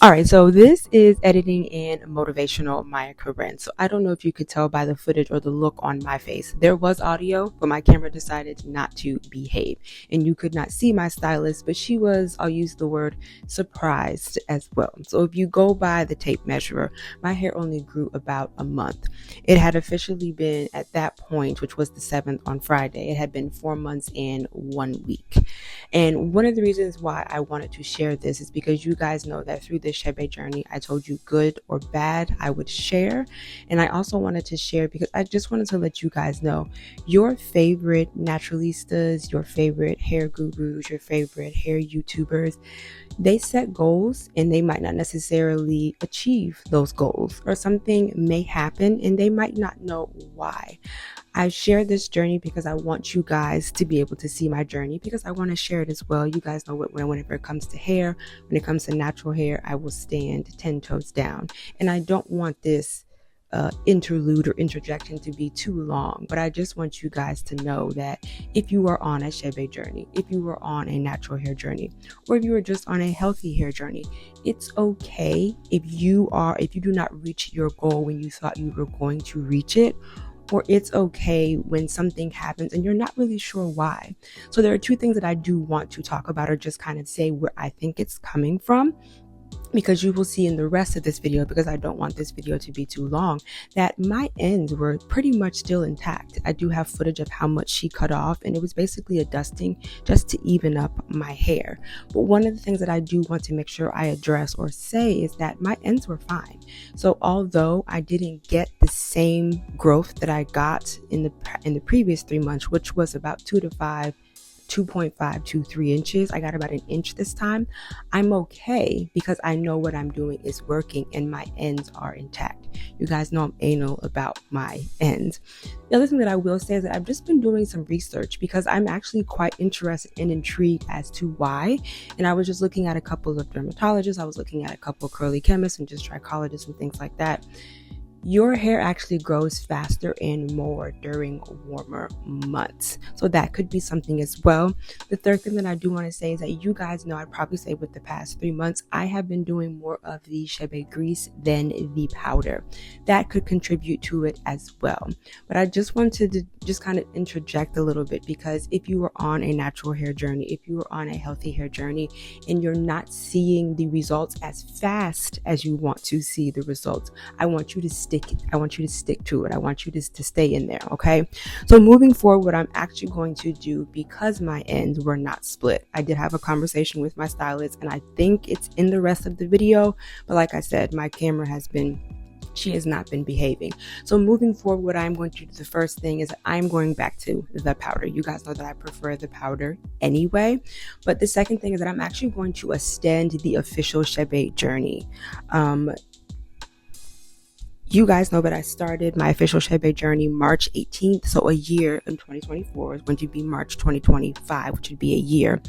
All right, so this is editing in motivational Mya-Karren. So I don't know if you could tell by the footage or the look on my face. There was audio, but my camera decided not to behave. And you could not see my stylist, but she was, I'll use the word, surprised as well. So if you go by the tape measurer, my hair only grew about a month. It had officially been at that point, which was the 7th on Friday, it had been 4 months and 1 week. And one of the reasons why I wanted to share this is because you guys know that through this Chebe journey, I told you good or bad, I would share. And I also wanted to share because I just wanted to let you guys know your favorite naturalistas, your favorite hair gurus, your favorite hair YouTubers, they set goals and they might not necessarily achieve those goals, or something may happen and they might not know why. I share this journey because I want you guys to be able to see my journey, because I want to share it as well. You guys know whenever it comes to hair, when it comes to natural hair, I will stand 10 toes down. And I don't want this interlude or interjection to be too long, but I just want you guys to know that if you are on a Chebe journey, if you are on a natural hair journey, or if you are just on a healthy hair journey, it's okay if you do not reach your goal when you thought you were going to reach it, or it's okay when something happens and you're not really sure why. So there are two things that I do want to talk about, or just kind of say where I think it's coming from, because you will see in the rest of this video, because I don't want this video to be too long, that my ends were pretty much still intact. I do have footage of how much she cut off, and it was basically a dusting just to even up my hair. But one of the things that I do want to make sure I address or say is that my ends were fine. So although I didn't get the same growth that I got in the previous 3 months, which was about 2.5 to 3 inches. I got about an inch this time. I'm okay because I know what I'm doing is working and my ends are intact. You guys know I'm anal about my ends. The other thing that I will say is that I've just been doing some research because I'm actually quite interested and intrigued as to why. And I was just looking at a couple of dermatologists. I was looking at a couple of curly chemists and just trichologists and things like that. Your hair actually grows faster and more during warmer months. So that could be something as well. The third thing that I do want to say is that you guys know, I'd probably say with the past 3 months, I have been doing more of the Chebe grease than the powder. That could contribute to it as well. But I just wanted to just kind of interject a little bit, because if you are on a natural hair journey, if you are on a healthy hair journey, and you're not seeing the results as fast as you want to see the results, I want you to stick to it. I want you to stay in there, okay? So moving forward, what I'm actually going to do, because my ends were not split, I did have a conversation with my stylist, and I think it's in the rest of the video, but like I said, my camera has not been behaving. So moving forward, what I'm going to do, the first thing is I'm going back to the powder. You guys know that I prefer the powder anyway. But the second thing is that I'm actually going to extend the official Chebe journey. You guys know that I started my official Chebe journey March 18th. So a year in 2024 is going to be March 2025, which would be a year.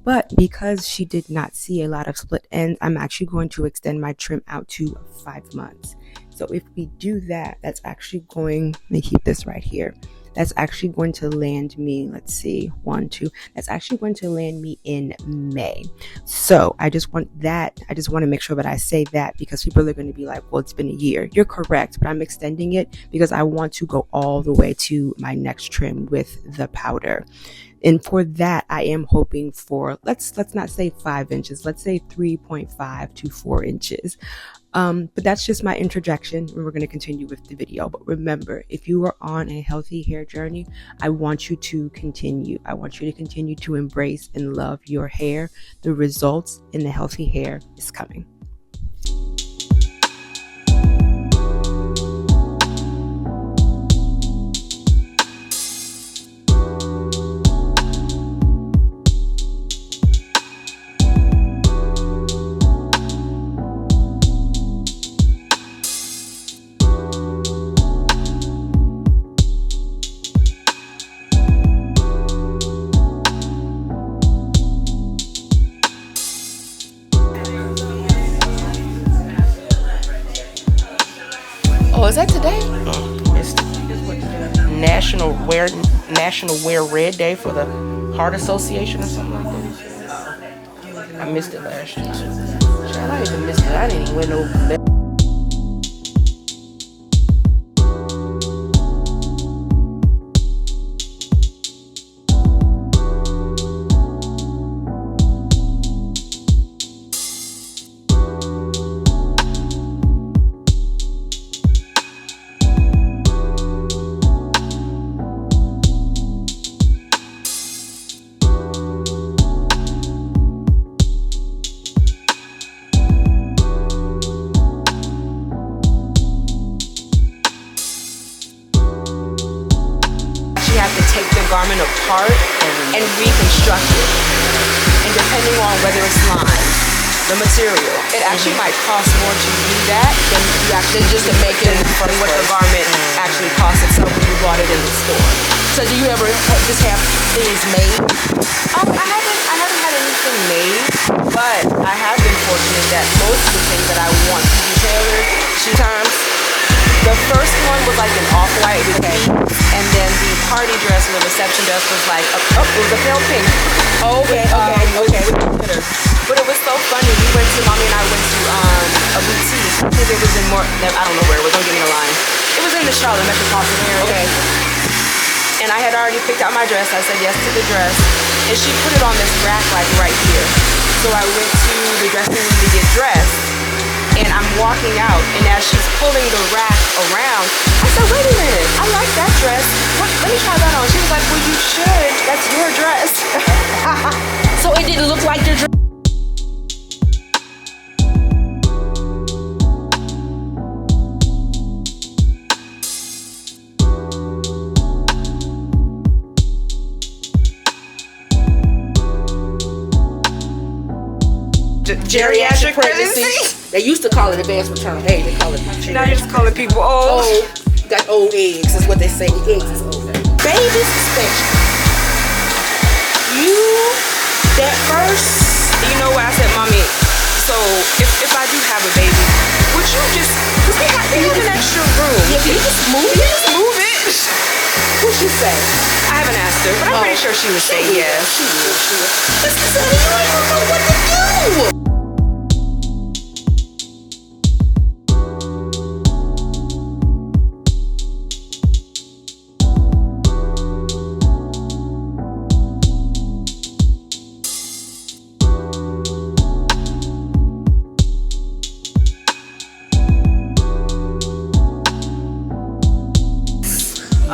But because she did not see a lot of split ends, I'm actually going to extend my trim out to 5 months. So if we do that, that's actually going, let me keep this right here. That's actually going to land me, let's see, 1, 2. That's actually going to land me in May. So I just want to make sure that I say that, because people are going to be like, well, it's been a year. You're correct, but I'm extending it because I want to go all the way to my next trim with the powder. And for that, I am hoping for, let's not say 5 inches, let's say 3.5 to 4 inches. But that's just my interjection, and we're going to continue with the video. But remember, if you are on a healthy hair journey, I want you to continue. I want you to continue to embrace and love your hair. The results in the healthy hair is coming. Oh, is that today? It's National Wear Red Day for the Heart Association or something like that. I missed it last year. Man, I even missed it. I didn't even win no. Have to take the garment apart and reconstruct it. And depending on whether it's lined, the material, it actually might cost more to do that than you actually just to make it than what the garment actually costs itself when you bought it in the store. So do you ever just have things made? I haven't had anything made, but I have been fortunate that most of the things that I want to be tailored shoe times. The first one was like an off-white with pink, and then the party dress or the reception dress was like it was a pale pink. Okay. But it was so funny. Mommy and I went to a boutique. I think it was in I don't know where it was. Don't get me a line. It was in the Charlotte metropolitan area. Okay. And I had already picked out my dress. I said yes to the dress, and she put it on this rack like right here. So I went to the dressing room to get dressed. And I'm walking out, and as she's pulling the rack around, I said, wait a minute, I like that dress. Let me try that on. She was like, well, you should. That's your dress. So it didn't look like your dress? Geriatric pregnancy? They used to call it advanced maternal age. They call it geriatric. Now you're just calling people old. Got old eggs is what they say. Eggs is old. Babies special. That first. You know what I said, Mommy? So if I do have a baby, would you just, because we have an extra room. Yeah, can you just move it? Just move it. What'd she say? I haven't asked her, but I'm pretty sure she would say yes. She will. Sister said, you don't even know what to do.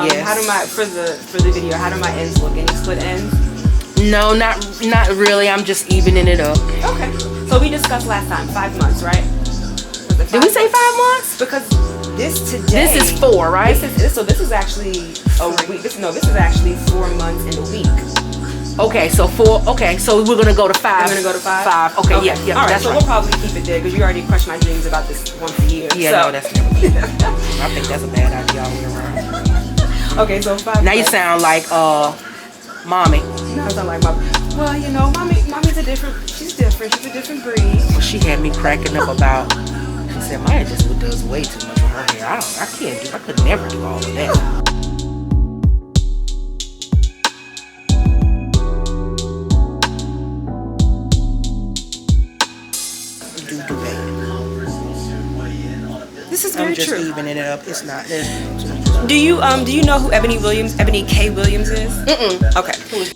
Yes. How do for the video, how do my ends look? Any split ends? No, not really. I'm just evening it up. Okay. So we discussed last time 5 months, right? Did we say 5 months? Because this is 4, right? This is actually a week. This is actually 4 months and a week. Okay, so 4. Okay, so we're gonna go to 5. We're gonna go to 5. 5. Okay. Yeah. All right. That's So right. we'll probably keep it there because you already crushed my dreams about this once a year. Yeah, so. no, that's never good. I think that's a bad idea all the way around. Okay, so 5 Now you months. sound like mommy. No, I sound like mommy. Well, you know, mommy's she's different. She's a different breed. Well, she had me cracking up about. She said Maya just does way too much with her hair. I could never do all of that. This is very I'm just true. evening it up. It's not. Do you know who Ebony K. Williams is? Okay. Who is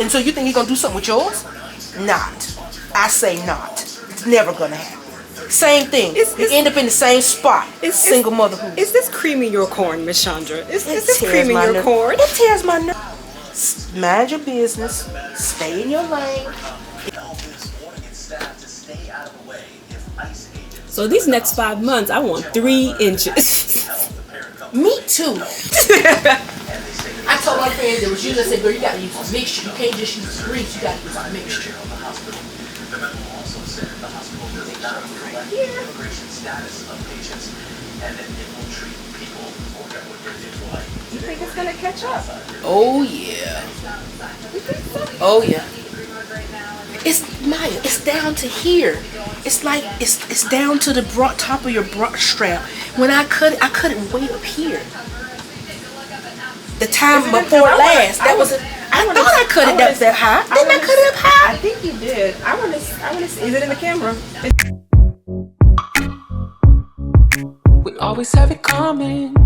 And so you think you're gonna do something with yours? Not. I say not. It's never gonna happen. Same thing. You end up in the same spot. It's single motherhood. Is this cream in your corn, Miss Chandra? Is this cream in your corn? It tears my nerves. Mind your business. Stay in your lane. So these next 5 months, I want 3 inches. Me too. I told my friend that was using, I said, girl, you gotta use a mixture. You can't just use grease, you gotta use a mixture. You think it's gonna catch up? Oh yeah. Oh yeah. It's Maya. It's down to here. It's like it's down to the top of your bra strap. When I cut it, I cut it way up here. The time before last, that was. I thought I cut it that high. Didn't I cut it up high? I think you did. I want to see. Is it in the camera? We always have it coming.